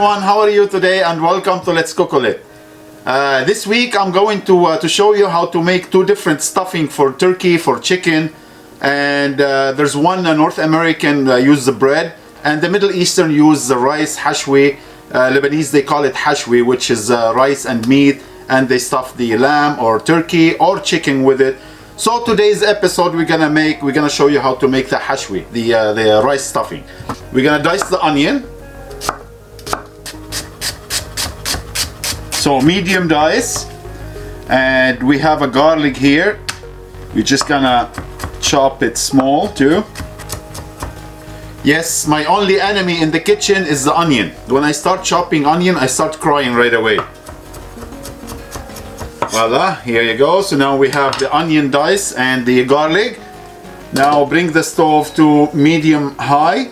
everyone, how are you today, and welcome to Letscookolet. This week I'm going to show you how to make two different stuffing for turkey, for chicken, and there's one North American use the bread, and the Middle Eastern use the rice, Hashweh. Lebanese, they call it Hashweh, which is rice and meat, and they stuff the lamb or turkey or chicken with it. So today's episode we're gonna show you how to make the Hashweh, the rice stuffing. We're gonna dice the onion. So medium dice, and we have a garlic here. We're just gonna chop it small too. Yes, my only enemy in the kitchen is the onion. When I start chopping onion, I start crying right away. Voila, here you go. So now we have the onion dice and the garlic. Now bring the stove to medium high.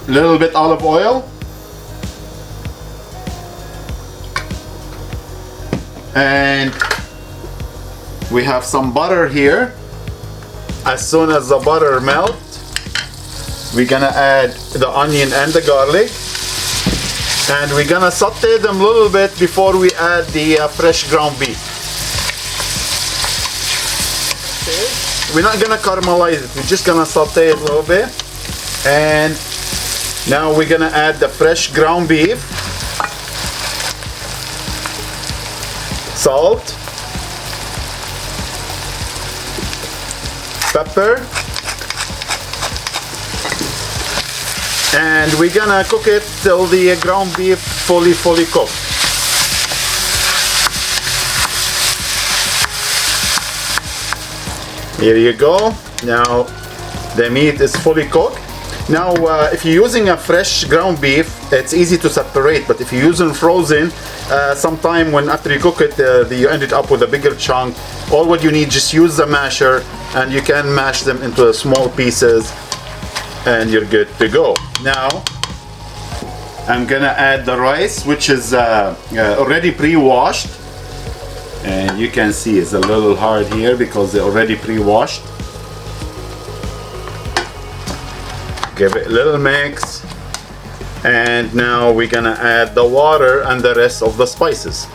Little bit olive oil. And we have some butter here. As soon as the butter melts, we're gonna add the onion and the garlic, and we're gonna saute them a little bit before we add the fresh ground beef. Okay. We're not gonna caramelize it, we're just gonna saute it a little bit. And now we're gonna add the fresh ground beef, salt, pepper, and we're gonna cook it till the ground beef fully cooked. Here you go. Now the meat is fully cooked. Now if you're using a fresh ground beef, it's easy to separate, but if you're using frozen, sometime when after you cook it, you ended up with a bigger chunk. All what you need, just use the masher and you can mash them into small pieces and you're good to go. Now I'm gonna add the rice, which is already pre-washed, and you can see it's a little hard here because they're already pre-washed. Give it a little mix, and now we're gonna add the water and the rest of the spices.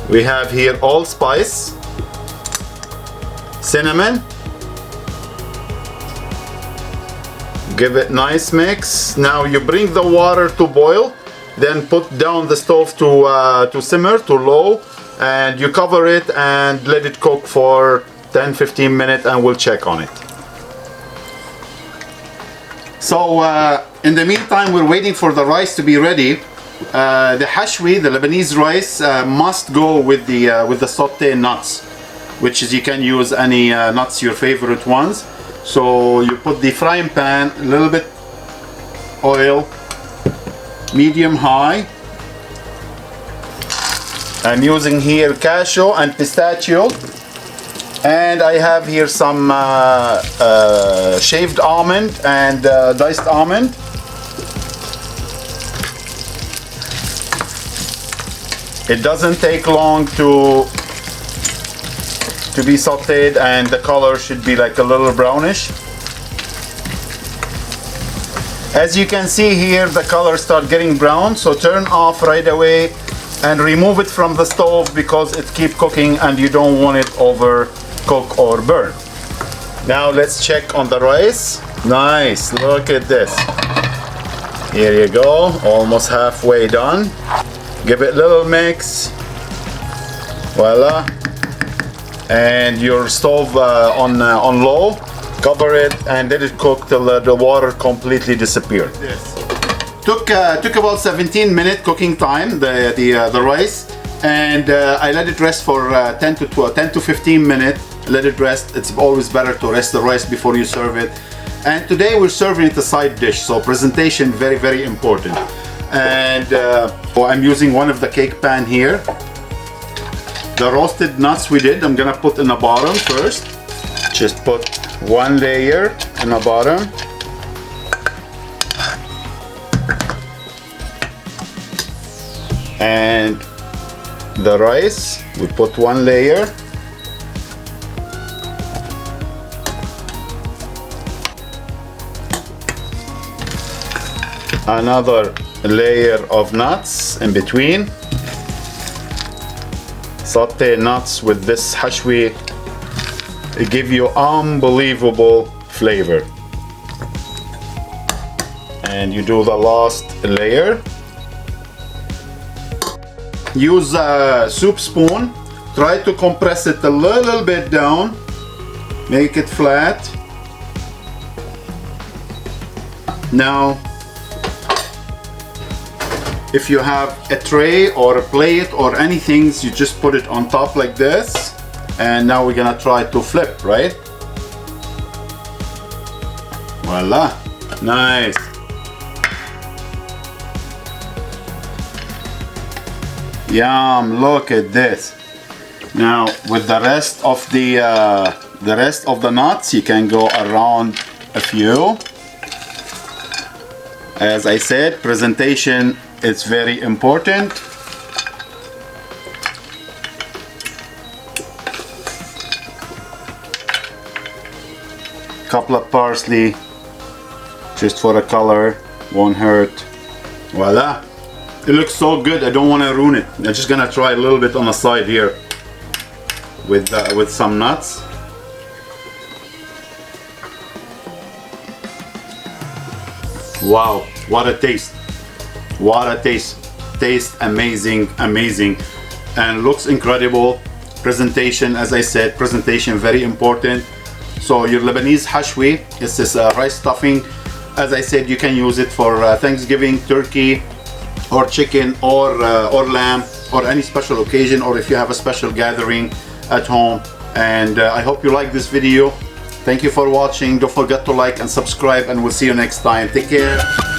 We have here allspice, cinnamon. Give it nice mix. Now you bring the water to boil, then put down the stove to simmer to low, and you cover it and let it cook for 10-15 minutes, and we'll check on it. So in the meantime, we're waiting for the rice to be ready. The Hashweh, the Lebanese rice, must go with the sauté nuts, which is, you can use any nuts, your favorite ones. So you put the frying pan, a little bit oil, medium high. I'm using here cashew and pistachio, and I have here some shaved almond and diced almond. It doesn't take long to be sauteed, and the color should be like a little brownish. As you can see here, the color start getting brown, so turn off right away and remove it from the stove because it keep cooking and you don't want it overcook or burn. Now let's check on the rice. Nice, look at this. Here you go, almost halfway done. Give it a little mix. Voila. And your stove on low. Cover it and let it cook till the water completely disappeared. Yes. Took about 17 minute cooking time, the rice, and I let it rest for 10 to 15 minutes. Let it rest. It's always better to rest the rice before you serve it. And today we're serving it a side dish, so presentation very important. And I'm using one of the cake pan here. The roasted nuts we did, I'm gonna put in the bottom first. Just put one layer in the bottom. And the rice, we put one layer. Another layer of nuts in between. Saute nuts with this hashweh. It gives you unbelievable flavor. And you do the last layer. Use a soup spoon. Try to compress it a little bit down. Make it flat. Now, if you have a tray or a plate or anything, you just put it on top like this. And now we're gonna try to flip, right? Voila, nice. Yum, look at this. Now with the rest of the nuts, you can go around a few. As I said, presentation is very important. Couple of parsley, just for the color, won't hurt. Voila. It looks so good, I don't want to ruin it. I'm just gonna try a little bit on the side here with some nuts. Wow, what a taste. What a taste. Tastes amazing, amazing. And looks incredible. Presentation, as I said, presentation very important. So your Lebanese hashweh, this is rice stuffing. As I said, you can use it for Thanksgiving, turkey, or chicken, or lamb, or any special occasion, or if you have a special gathering at home. And I hope you like this video. Thank you for watching. Don't forget to like and subscribe, and we'll see you next time. Take care.